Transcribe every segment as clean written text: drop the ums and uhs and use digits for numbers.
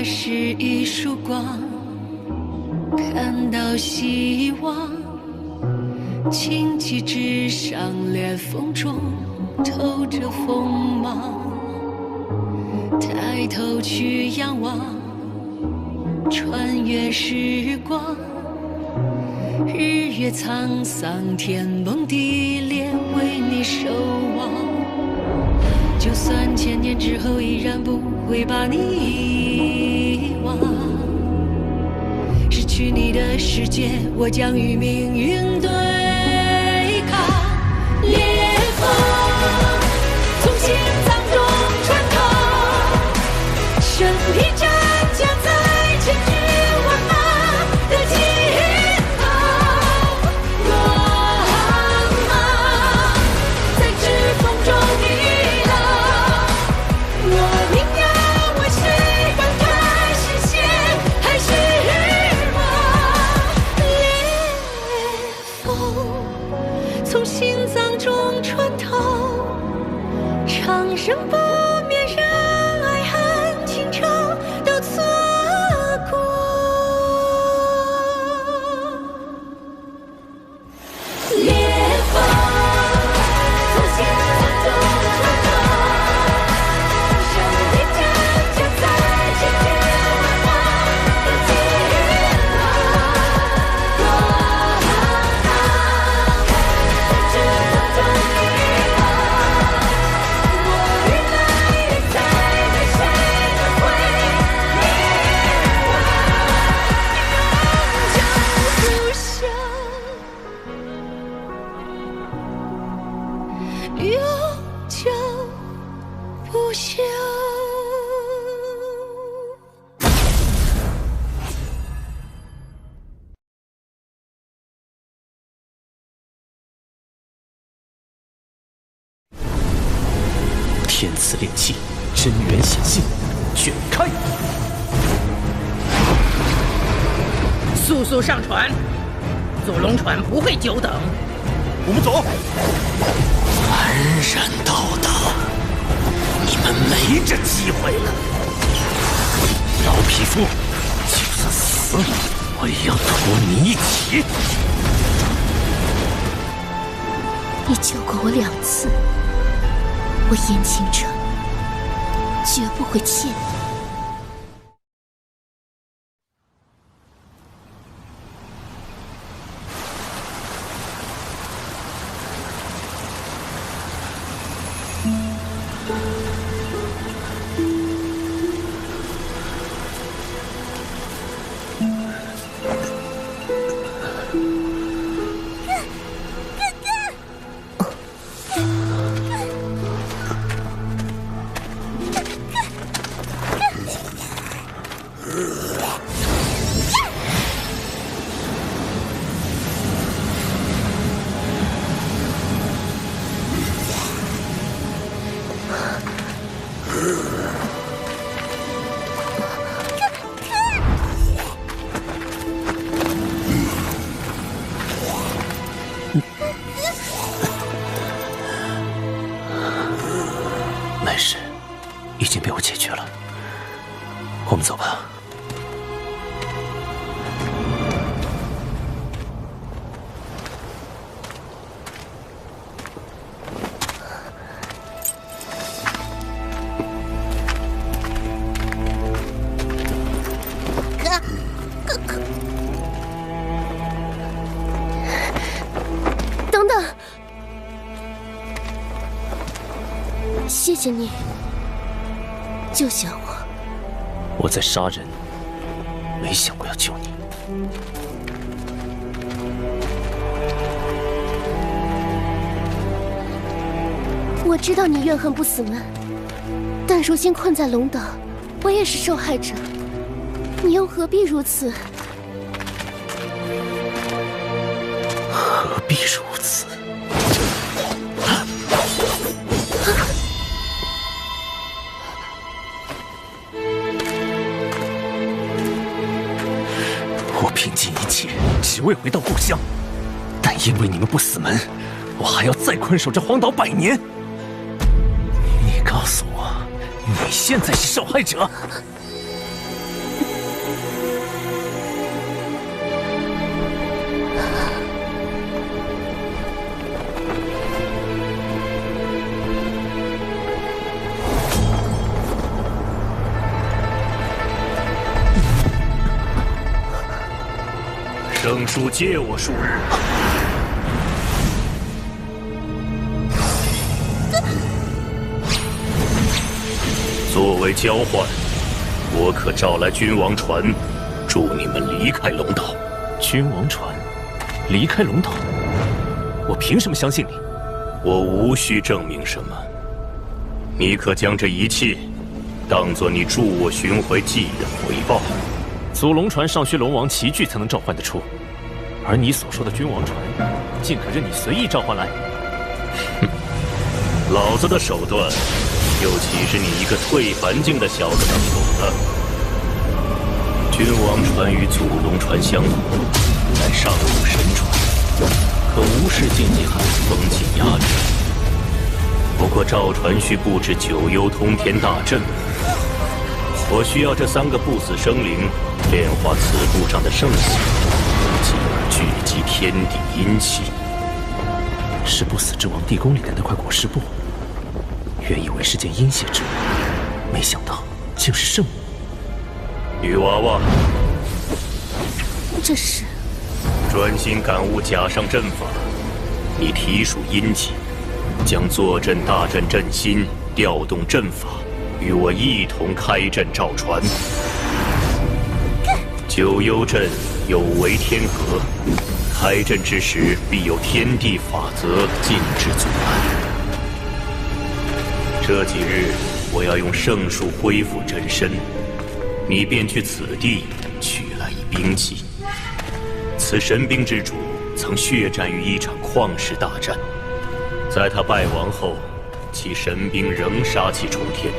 那是一束光，看到希望。荆棘之上，裂缝中透着锋芒。抬头去仰望，穿越时光。日月沧桑，天崩地裂，为你守望。就算千年之后，依然不会把你遗忘。失去你的世界，我将与命运对抗。烈风从心脏中穿透，生命战将在千军万马的尽头。光芒在指缝中遗落，我宁愿为谁翻开视线，还是从心脏中穿透，长生不灭，让爱恨情仇都错过。烈风从心脏中穿透，生命战将在千军万马的尽头。永久不朽。天赐炼器，真元显现，卷开！速速上船，坐龙船不会久等。我们走。幡然到达，你们没这机会了。老匹夫，就算死了，我也要拖你一起。你救过我2次，我燕青城绝不会欠你。没事，已经被我解决了。我们走吧。等等，谢谢你救下我。我在杀人，没想过要救你。我知道你怨恨不死门，但如今困在龙岛，我也是受害者，你又何必如此？何必如此？我拼尽一切，只为回到故乡，但因为你们不死门，我还要再困守这荒岛100年。你告诉我，你现在是受害者？圣书借我数日。作为交换，我可召来君王船，助你们离开龙岛。君王船，离开龙岛？我凭什么相信你？我无需证明什么。你可将这一切当作你助我寻回记忆的回报。祖龙船尚需龙王齐聚才能召唤得出，而你所说的君王船，竟可任你随意召唤来？哼，老子的手段，又岂是你一个退凡境的小子能懂的？君王船与祖龙船相同，乃上古神船，可无视禁忌海风气压制。不过造船需布置九幽通天大阵，我需要这3个不死生灵炼化此路上的圣血，进而聚集天地阴气。是不死之王地宫里的那块果实布，原以为是件阴血之物，没想到竟是圣物。女娃娃，这是专心感悟甲上阵法，你体属阴气，将坐镇大阵阵心，调动阵法，与我一同开阵召船。九幽阵有违天和，开阵之时必有天地法则禁止阻拦。这几日我要用圣术恢复真身，你便去此地取来一兵器。此神兵之主曾血战于一场旷世大战，在他败亡后，其神兵仍杀气冲天，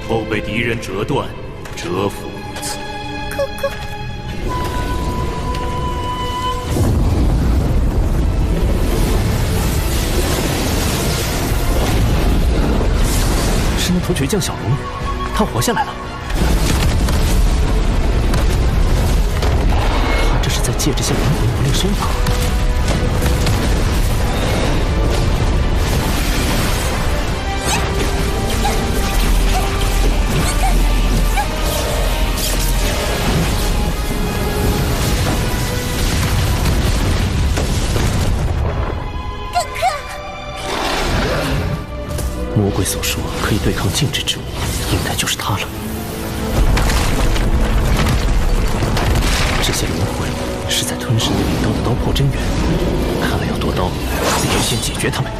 后被敌人折断，折服于此。哥哥，是那头倔强小龙，他活下来了。他这是在借这些灵魂磨练身法。魔鬼所说可以对抗禁制之物，应该就是它了。这些灵魂是在吞噬那领刀的刀破真元，看来要夺刀，必须先解决他们。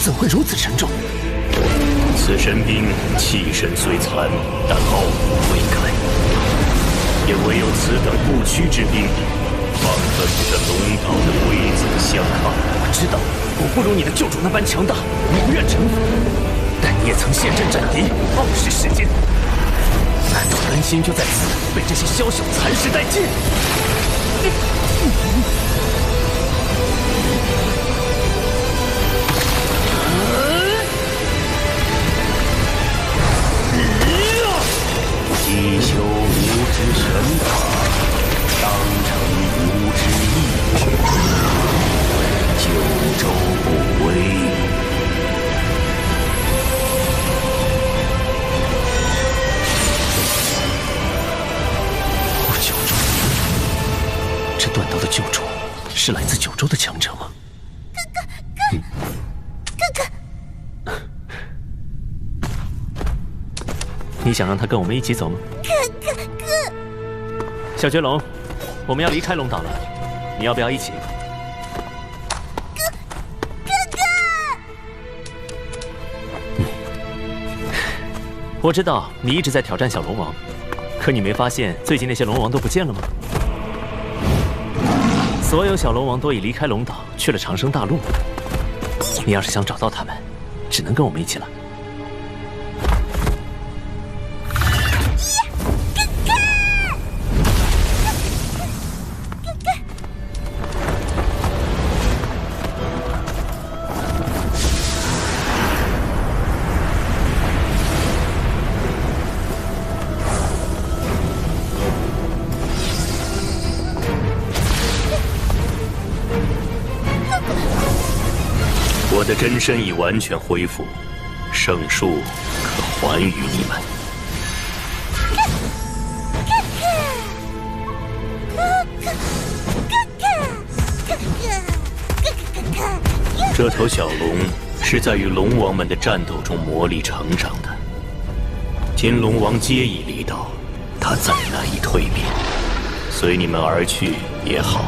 怎会如此沉重？此神兵气身虽残，但傲骨未改。也唯有此等不屈之兵，方分不得龙岛的规则相抗。我知道我不如你的救主那般强大，不愿臣服。但你也曾陷阵战敌，傲视世间。难道甘心就在此被这些宵小残尸殆尽？一修无知神法，当成无知义举，九州不归。九州，这断刀的救主是来自九州的强者吗？哥哥，你想让他跟我们一起走吗？哥，小绝龙，我们要离开龙岛了，你要不要一起？我知道你一直在挑战小龙王，可你没发现最近那些龙王都不见了吗？所有小龙王都已离开龙岛，去了长生大陆。你要是想找到他们，只能跟我们一起了。的真身已完全恢复，圣术可还于你们。这头小龙是在与龙王们的战斗中磨砺成长的。今龙王皆已离岛，他再难以蜕变，随你们而去也好。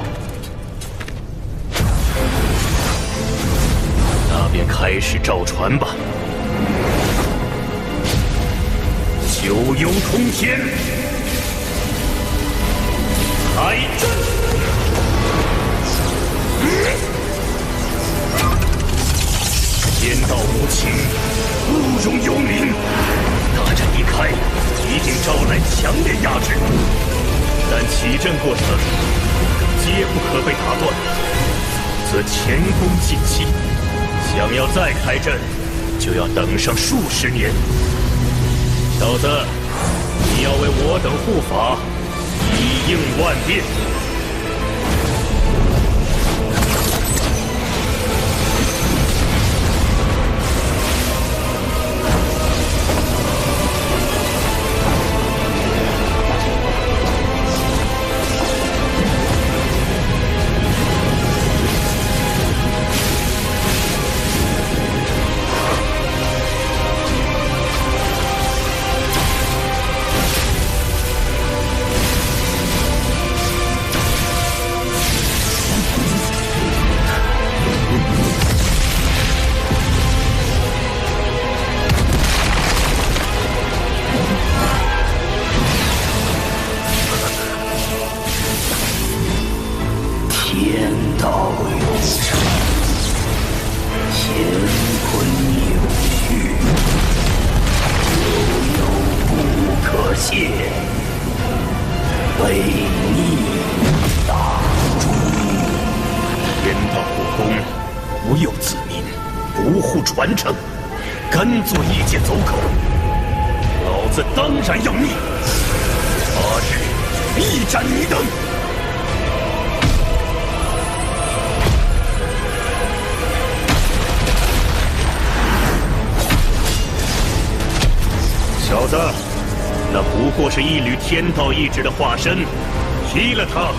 那便开始召传吧。九幽通天，开阵！天道无情，不容幽冥。大阵一开，一定招来强烈压制。但起阵过程皆不可被打断，否则前功尽弃。想要再开阵，就要等上数十年。小子，你要为我等护法，以应万变。传承，甘做一介走狗，老子当然要灭！8日必斩你等！小子，那不过是一缕天道意志的化身，劈了他，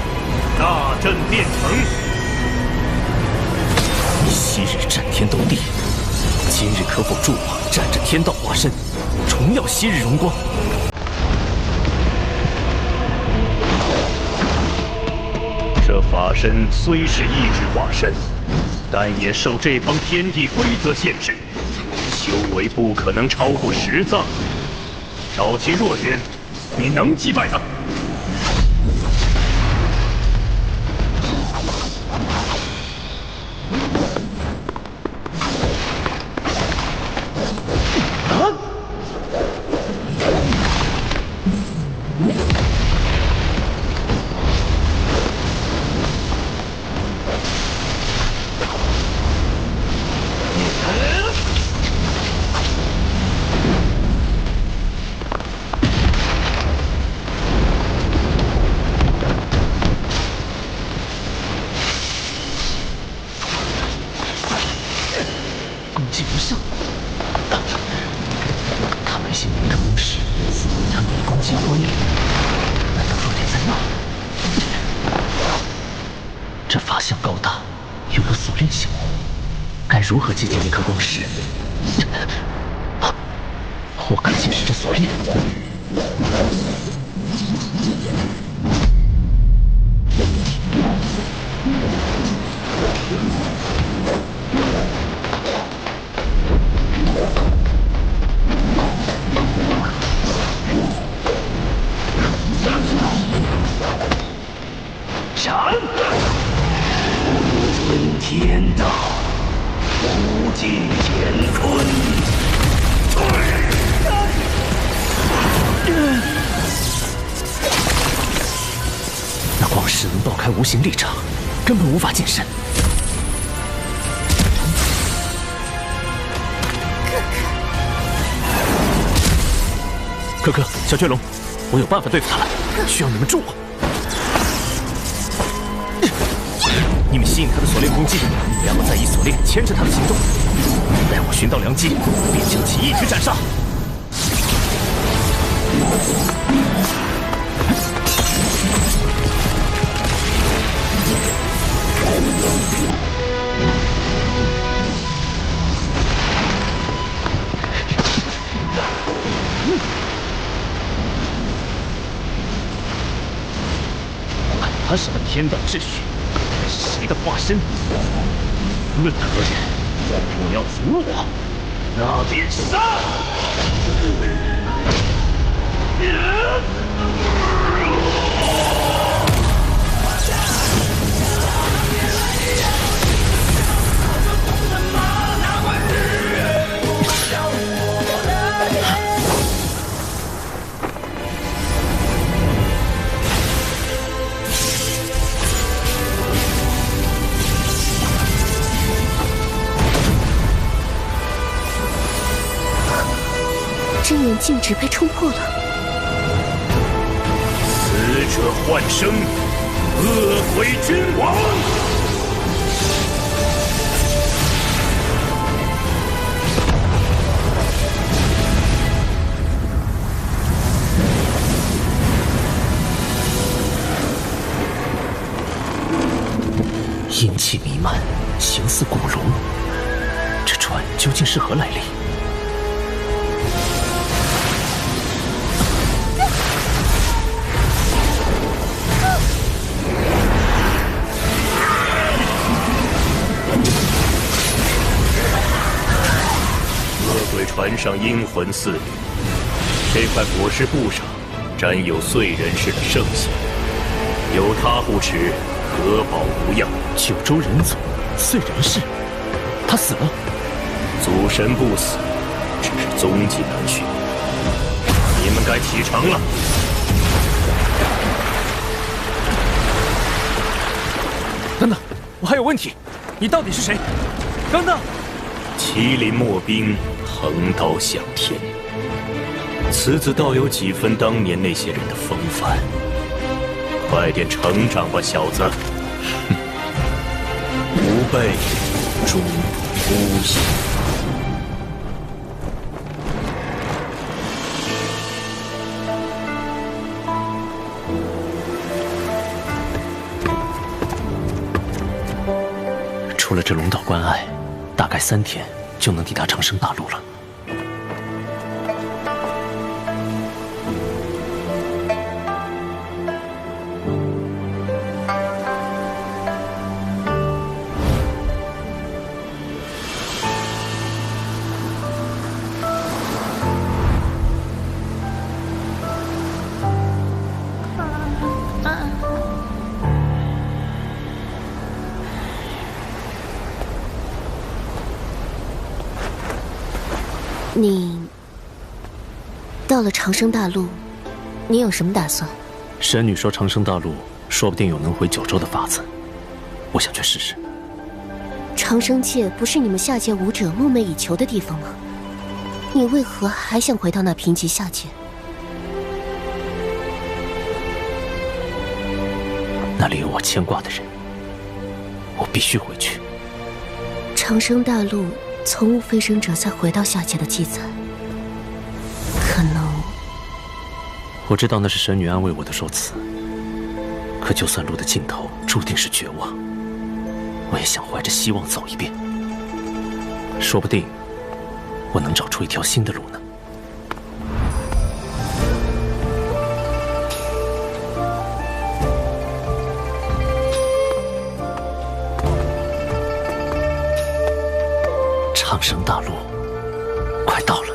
大阵变成。昔日战天斗地。今日可否助我战着天道化身，重耀昔日荣光？这法身虽是意志化身，但也受这方天地规则限制，修为不可能超过10藏。找其弱点，你能击败他？如何接近那颗光石？我可解释这锁链。斩！吞天道。无尽乾坤，那光石能爆开无形力场，根本无法近身。可可，小雀龙，我有办法对付他了，需要你们助我。你们吸引他的锁链攻击，然后再以锁链牵制他的行动。待我寻到良机，便将其一举斩杀。管他什么天道秩序，是谁的化身？任何人若要阻我，那便杀！真元禁止被冲破了。死者幻生，恶鬼君王。阴气弥漫，形似古龙。这船究竟是何来历？船上阴魂肆虐，这块果实布上沾有燧人氏的圣血，有他护持，可保无恙。九州人族燧人氏，他死了？祖神不死，只是踪迹难寻。你们该启程了。等等，我还有问题，你到底是谁？等等，麒麟墨兵。横刀向天，此子倒有几分当年那些人的风范。快点成长吧，小子！吾辈终不孤矣。出了这龙岛关隘，大概3天就能抵达长生大陆了。你到了长生大陆，你有什么打算？神女说长生大陆说不定有能回九州的法子，我想去试试。长生界不是你们下界武者梦寐以求的地方吗？你为何还想回到那贫瘠下界？那里有我牵挂的人，我必须回去。长生大陆从无飞升者再回到下界的记载，可能……我知道那是神女安慰我的说辞，可就算路的尽头注定是绝望，我也想怀着希望走一遍。说不定我能找出一条新的路呢。长生大陆快到了。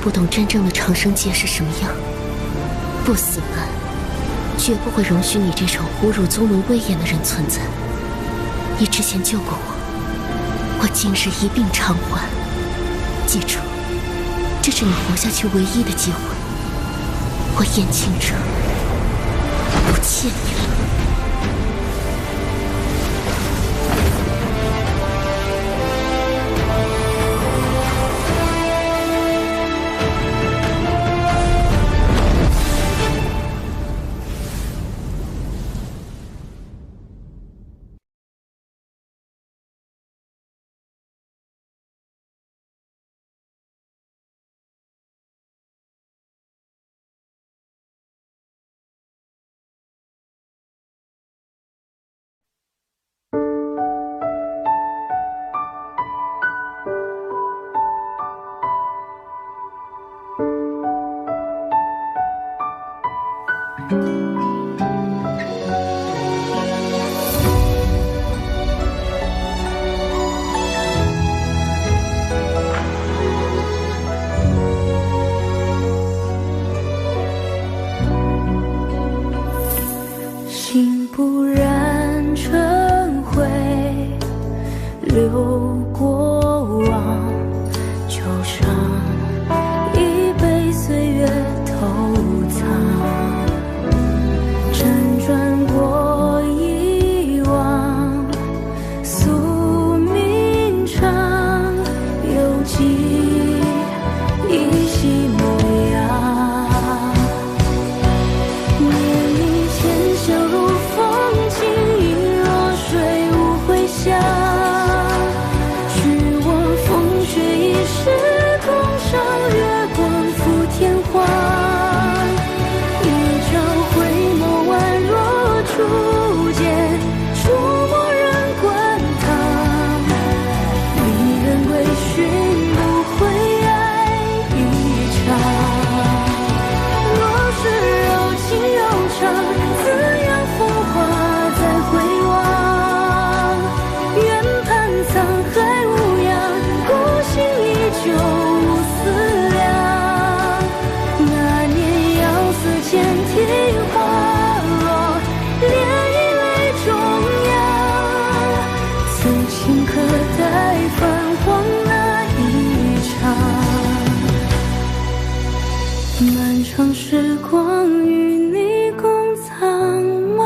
不懂真正的长生界是什么样。不死门绝不会容许你这种侮辱宗门威严的人存在。你之前救过我，我今日一并偿还。记住，这是你活下去唯一的机会。我燕青者不欠你了。心不染尘灰，流过往旧伤，一杯岁月偷藏，辗转过以往，宿命长，犹记依稀模样。漫长时光与你共苍茫，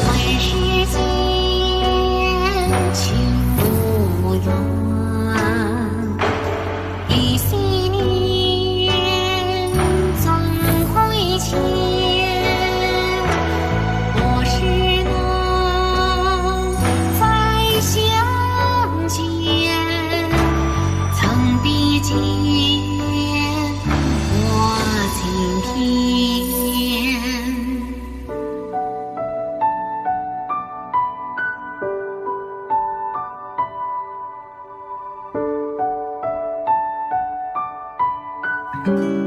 问世间情无缘，一夕年总会欠。何时能再相见？曾比肩。天。